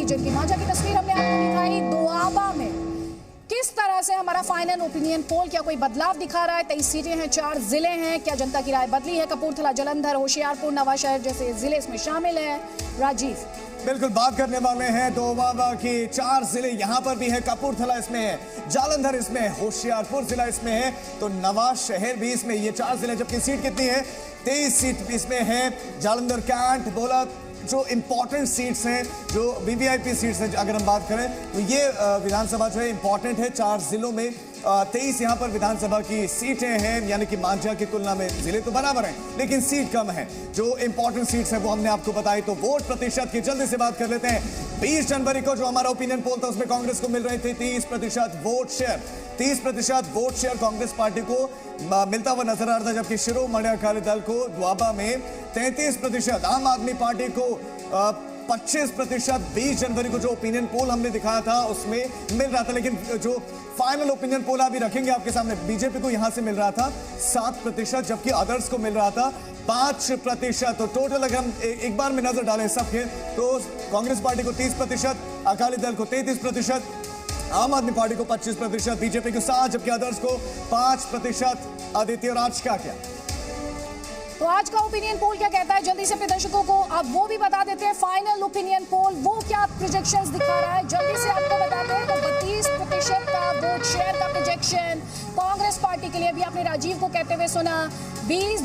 Reason की मांझा की तस्वीर हमने आपको दिखाई। दोआबा में किस तरह से हमारा फाइनल ओपिनियन पोल, क्या कोई बदलाव दिखा रहा है? 23 सीटें हैं, 4 जिले हैं, क्या जनता की राय बदली है? कपूरथला, जलंधर, होशियारपुर, नवाशहर जैसे जिले इसमें शामिल हैं। राजीव, बिल्कुल बात करने वाले हैं दोआबा की। 4 जिले यहाँ पर भी है, कपूरथला इसमें है, जालंधर इसमें है, होशियारपुर जिला इसमें है, तो नवाशहर भी इसमें। ये 4 जिले, जबकि सीट कितनी है? 23 सीट इसमें है। जालंधर, कैंट, बोला, जो इंपॉर्टेंट सीट्स हैं, जो वीवीआईपी सीट्स हैं, अगर हम बात करें तो ये विधानसभा जो है इंपॉर्टेंट है। 4 जिलों में 23 यहाँ पर विधानसभा की सीटें हैं, यानी कि मांझा की तुलना में जिले तो बराबर हैं लेकिन सीट कम है। जो इंपॉर्टेंट सीट्स हैं वो हमने आपको बताई। तो वोट प्रतिशत की जल्दी से बात कर लेते हैं। 20 जनवरी को जो हमारा ओपिनियन पोल था उसमें कांग्रेस को मिल रही थी 30% vote share. 30% vote share Congress party को मिलता हुआ नजर आ रहा था, जबकि शिरोमणि अकाली दल को दोआबा में 33%, आम आदमी पार्टी को 25%। 20 जनवरी को जो ओपिनियन पोल हमने दिखाया था उसमें मिल रहा था, लेकिन जो फाइनल ओपिनियन पोल अभी रखेंगे आपके सामने, बीजेपी को यहां से मिल रहा था 7%, जबकि अदर्स को मिल रहा था 5%। तो टोटल अगर हम एक बार में नजर डालें सबके, तो कांग्रेस पार्टी को 30%, अकाली दल को 33%, आम आदमी पार्टी को 25%, बीजेपी को 7%, जबकि अदर्स को 5%। आदित्य, और आज क्या क्या तो आज का ओपिनियन पोल क्या कहता है जल्दी से अपने दर्शकों को अब वो भी बता देते हैं। फाइनल ओपिनियन पोल वो क्या प्रोजेक्शंस दिखा रहा है जल्दी से आपको बताते हैं। तो 32% का वोट शेयर का प्रोजेक्शन कांग्रेस पार्टी के लिए अभी आपने राजीव को कहते हुए सुना। 20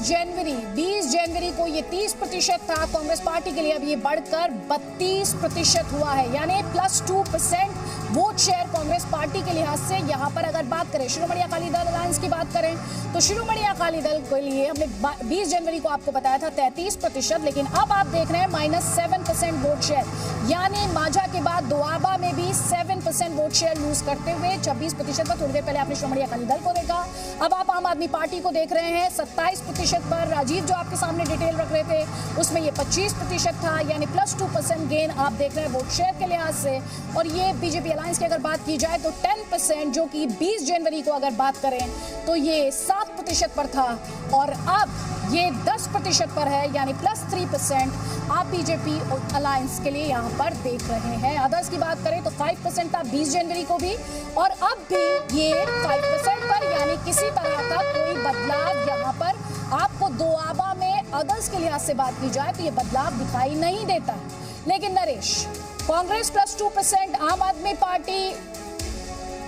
जनवरी को ये 30% था कांग्रेस पार्टी के लिए, अब ये बढ़कर 32% हुआ है, यानी +2% वोट शेयर कांग्रेस पार्टी के लिहाज से। यहाँ पर अगर बात करें शिरोमणि अकाली दल अलायंस की बात करें तो शिरोमणि अकाली दल के लिए हमने 20 जनवरी को आपको बताया था 33%, लेकिन अब आप देख रहे हैं -7% वोट शेयर, यानी मांझा के बाद दोआबा में भी 7% वोट शेयर लूज करते हुए 26% पर। थोड़ी देर पहले आपने शिरोमणि अकाली दल को देखा, अब आप आम आदमी पार्टी को देख रहे हैं 27% पर। राजीव जो आपके सामने डिटेल रख रहे थे उसमें ये 25% था, यानी +2% गेन आप देख रहे हैं वोट शेयर के लिहाज से। और ये बीजेपी अलायंस की अगर बात की जाए तो 10%, जो कि 20 जनवरी को अगर बात करें तो ये 7% पर था और अब ये 10% पर है, यानी +3% आप बीजेपी अलायंस के लिए यहाँ पर देख रहे हैं। अदर्स की बात करें तो 5% था 20 जनवरी को भी, और अब भी ये 5% पर, यानी किसी तरह का कोई बदलाव यहाँ पर आपको दोआबा में अदर्स के लिहाज से बात की जाए तो ये बदलाव दिखाई नहीं देता है। लेकिन नरेश, कांग्रेस +2%, आम आदमी पार्टी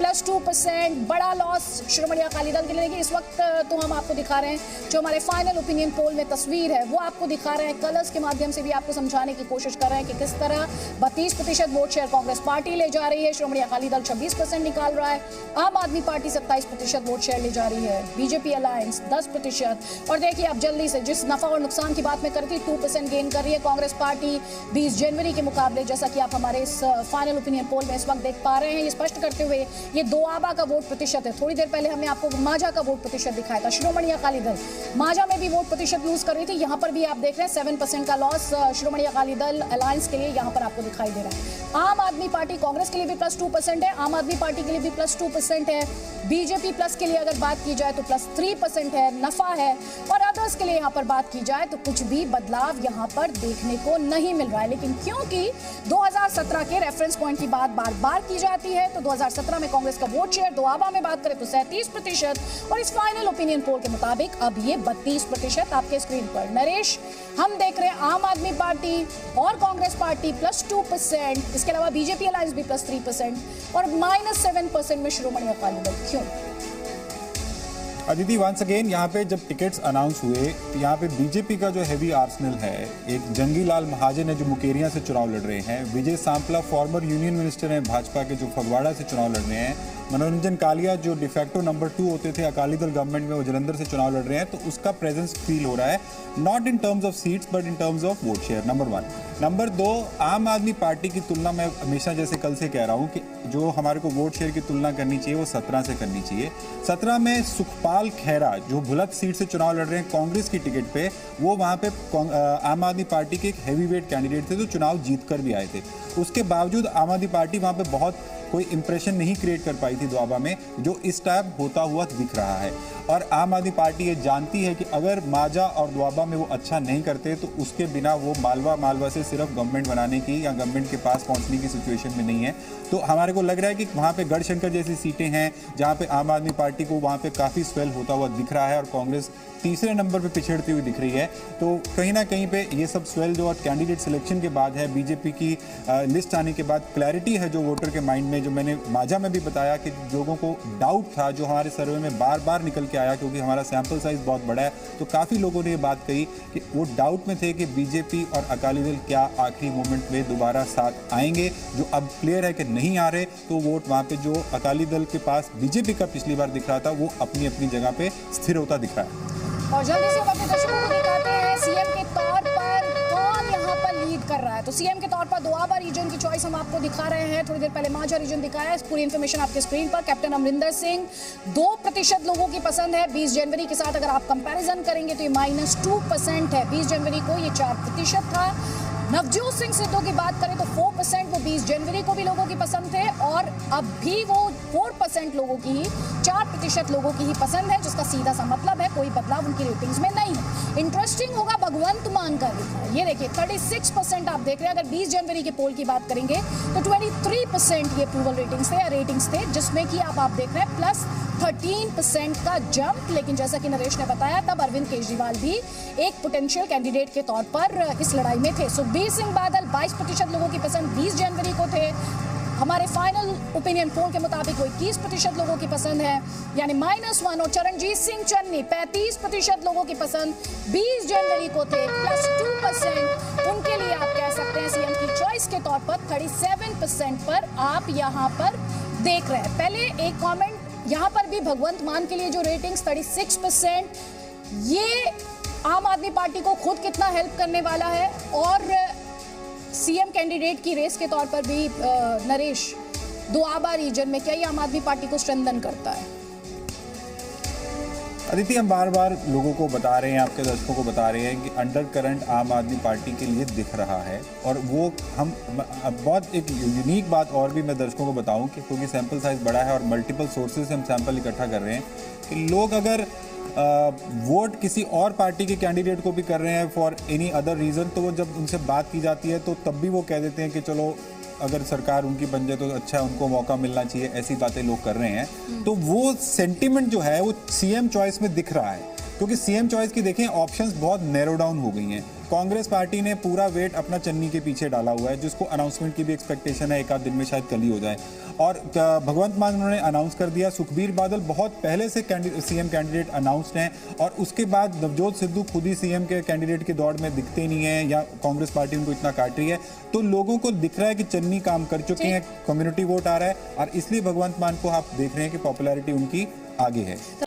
+2%, बड़ा लॉस शिरोमणि अकाली दल के लिए। लेकिन इस वक्त तो हम आपको दिखा रहे हैं जो हमारे फाइनल ओपिनियन पोल में तस्वीर है वो आपको दिखा रहे हैं, कलर्स के माध्यम से भी आपको समझाने की कोशिश कर रहे हैं कि किस तरह 32% वोट शेयर कांग्रेस पार्टी ले जा रही है, शिरोमणि अकाली दल 26% निकाल रहा है, आम आदमी पार्टी 27% वोट शेयर ले जा रही है, बीजेपी अलायंस 10%। और देखिए आप जल्दी से जिस नफा और नुकसान की बात में कर रही थी, 2% गेन कर रही है कांग्रेस पार्टी 20 जनवरी के मुकाबले, जैसा कि आप हमारे इस फाइनल ओपिनियन पोल में इस वक्त देख पा रहे हैं। ये स्पष्ट करते हुए ये दोआबा का वोट प्रतिशत है। थोड़ी देर पहले हमने आपको मांझा का वोट प्रतिशत दिखाया था। शिरोमणि अकाली दल मांझा में भी वोट प्रतिशत लूज कर रही थी, यहाँ पर भी आप देख रहे हैं 7% का लॉस शिरोमणि अकाली दल अलायंस के लिए यहाँ पर आपको दिखाई दे रहा है। आम आदमी पार्टी, कांग्रेस के लिए भी +2% है, आम आदमी पार्टी के लिए भी +2% है, बीजेपी प्लस के लिए अगर बात की जाए तो +3% है, नफा है, और अदर्स के लिए यहाँ पर बात की जाए तो कुछ भी बदलाव यहाँ पर देखने को नहीं मिल रहा है। लेकिन क्योंकि 2017 के रेफरेंस पॉइंट की बात बार बार की जाती है तो 2017 में कांग्रेस का वोट शेयर दोआबा में बात करें तो 37%, और इस फाइनल ओपिनियन पोल के मुताबिक अब ये 32% आपके स्क्रीन पर। नरेश, हम देख रहे हैं आम आदमी पार्टी और कांग्रेस पार्टी +2%, इसके अलावा बीजेपी अलायंस भी +3% और -7% में शिरोमणि अकाली दल। क्यों अदिति, वंस अगेन यहाँ पे जब टिकट्स अनाउंस हुए तो यहाँ पे बीजेपी का जो हैवी आर्सेनल है, एक जंगीलाल महाजन है जो मुकेरिया से चुनाव लड़ रहे हैं, Vijay Sampla former union minister हैं भाजपा के जो फगवाड़ा से चुनाव लड़ रहे हैं, मनोरंजन कालिया जो डिफेक्टो नंबर 2 होते थे अकाली दल गवर्नमेंट में, वो जलंधर से चुनाव लड़ रहे हैं, तो उसका प्रेजेंस फील हो रहा है, not in terms of seats but in terms of vote share, number 1। Number 2, आम आदमी पार्टी की तुलना मैं हमेशा जैसे कल से कह रहा हूँ कि जो हमारे को वोट शेयर की तुलना करनी चाहिए वो 17 से करनी चाहिए। 17 में सुखपाल खैरा जो भुलक सीट से चुनाव लड़ रहे हैं कांग्रेस की टिकट पे, वो वहाँ पे आम आदमी पार्टी के एक हैवी वेट कैंडिडेट थे जो चुनाव जीत कर भी आए थे। उसके बावजूद आम आदमी पार्टी वहाँ पे बहुत कोई इंप्रेशन नहीं क्रिएट कर पाई थी दोआबा में, जो इस टाइम होता हुआ दिख रहा है। और आम आदमी पार्टी ये जानती है कि अगर माजा और दोआबा में वो अच्छा नहीं करते तो उसके बिना वो मालवा से सिर्फ गवर्नमेंट बनाने की या गवर्नमेंट के पास पहुंचने की सिचुएशन में नहीं है। तो हमारे को लग रहा है कि वहाँ पे गढ़शंकर जैसी सीटें हैं जहाँ पे आम आदमी पार्टी को वहाँ पे काफ़ी स्वेल होता हुआ दिख रहा है और कांग्रेस तीसरे नंबर पे पिछड़ती हुई दिख रही है। तो कहीं ना कहीं पे ये सब स्वेल जो और कैंडिडेट सिलेक्शन के बाद है, बीजेपी की लिस्ट आने के बाद क्लैरिटी है जो वोटर के माइंड में, जो मैंने माजा में भी बताया कि लोगों को डाउट था, जो हमारे सर्वे में बार बार निकल के आया क्योंकि हमारा सैंपल साइज बहुत बड़ा है। तो काफ़ी लोगों ने ये बात कही कि वो डाउट में थे कि बीजेपी और अकाली दल क्या आखिरी मोमेंट में दोबारा साथ आएंगे, जो अब क्लियर है कि नहीं आ रहे। तो वोट वहाँ पे जो अकाली दल के पास बीजेपी का पिछली बार दिख रहा था वो अपनी अपनी जगह पे स्थिर होता दिख रहा है। और जल्दी से हम अपने दर्शकों को दिखाते हैं सीएम के तौर पर कौन यहाँ पर लीड कर रहा है। तो सीएम के तौर पर दोआबा रीजन की चॉइस हम आपको दिखा रहे हैं, थोड़ी देर पहले माझा रीजन दिखाया है। पूरी इन्फॉर्मेशन आपके स्क्रीन पर। कैप्टन अमरिंदर सिंह 2% लोगों की पसंद है। 20 जनवरी के साथ अगर आप कंपैरिजन करेंगे तो ये -2% है। 20 जनवरी को ये 4% था। नवजोत सिंह सिद्धू की बात करें तो 4%, वो 20 जनवरी को भी लोगों की पसंद थे और अब भी वो 4% लोगों की ही, 4% लोगों की ही पसंद है, जिसका सीधा सा मतलब है कोई बदलाव उनकी रेटिंग्स में नहीं है। इंटरेस्टिंग होगा भगवंत मान का लिखा है, ये देखिए 36% आप देख रहे हैं। अगर 20 जनवरी के पोल की बात करेंगे तो 23% ये अप्रूवल रेटिंग्स थे, जिसमें कि आप देख रहे हैं प्लस 13% का जंप। लेकिन जैसा कि नरेश ने बताया, तब अरविंद केजरीवाल भी एक पोटेंशियल कैंडिडेट के तौर पर इस लड़ाई में थे। सुखबीर सिंह बादल 22% लोगों की पसंद 20 जनवरी को थे। हमारे फाइनल ओपिनियन पोल के मुताबिक वो 21% लोगों की पसंद है, यानी -1। और चरणजीत सिंह चन्नी 35% लोगों की पसंद 20 जनवरी को थे, +2%। उनके लिए आप कह सकते हैं सीएम की चॉइस के तौर पर 37% पर आप यहाँ पर देख रहे हैं। पहले एक कमेंट यहाँ पर भी, भगवंत मान के लिए जो रेटिंग्स 36%, ये आम आदमी पार्टी को खुद कितना हेल्प करने वाला है। और सीएम कैंडिडेट की रेस के तौर पर भी नरेश, दोआबा रीजन में क्या ये आम आदमी पार्टी को स्ट्रेंथन करता है? अदिति, हम बार बार लोगों को बता रहे हैं, आपके दर्शकों को बता रहे हैं कि अंडर करंट आम आदमी पार्टी के लिए दिख रहा है। और वो हम बहुत एक यूनिक बात और भी मैं दर्शकों को बताऊं कि क्योंकि सैंपल साइज बड़ा है और मल्टीपल सोर्सेज से हम सैंपल इकट्ठा कर रहे हैं कि लोग अगर वोट किसी और पार्टी के कैंडिडेट को भी कर रहे हैं फॉर एनी अदर रीज़न, तो वो जब उनसे बात की जाती है तो तब भी वो कह देते हैं कि चलो अगर सरकार उनकी बन जाए तो अच्छा है, उनको मौका मिलना चाहिए, ऐसी बातें लोग कर रहे हैं। तो वो सेंटिमेंट जो है वो सीएम चॉइस में दिख रहा है, क्योंकि सीएम चॉइस की देखें ऑप्शंस बहुत नैरो डाउन हो गई हैं। कांग्रेस पार्टी ने पूरा वेट अपना चन्नी के पीछे डाला हुआ है, जिसको अनाउंसमेंट की भी एक्सपेक्टेशन है, एक आध दिन में शायद कल ही हो जाए। और भगवंत मान उन्होंने अनाउंस कर दिया। सुखबीर बादल बहुत पहले से सीएम कैंडिडेट अनाउंस्ड हैं और उसके बाद नवजोत सिद्धू खुद ही सीएम के कैंडिडेट के दौड़ में दिखते नहीं है या कांग्रेस पार्टी उनको इतना काट रही है। तो लोगों को दिख रहा है कि चन्नी काम कर चुके हैं, कम्युनिटी वोट आ रहा है और इसलिए भगवंत मान को आप देख रहे हैं कि पॉपुलैरिटी उनकी आगे है।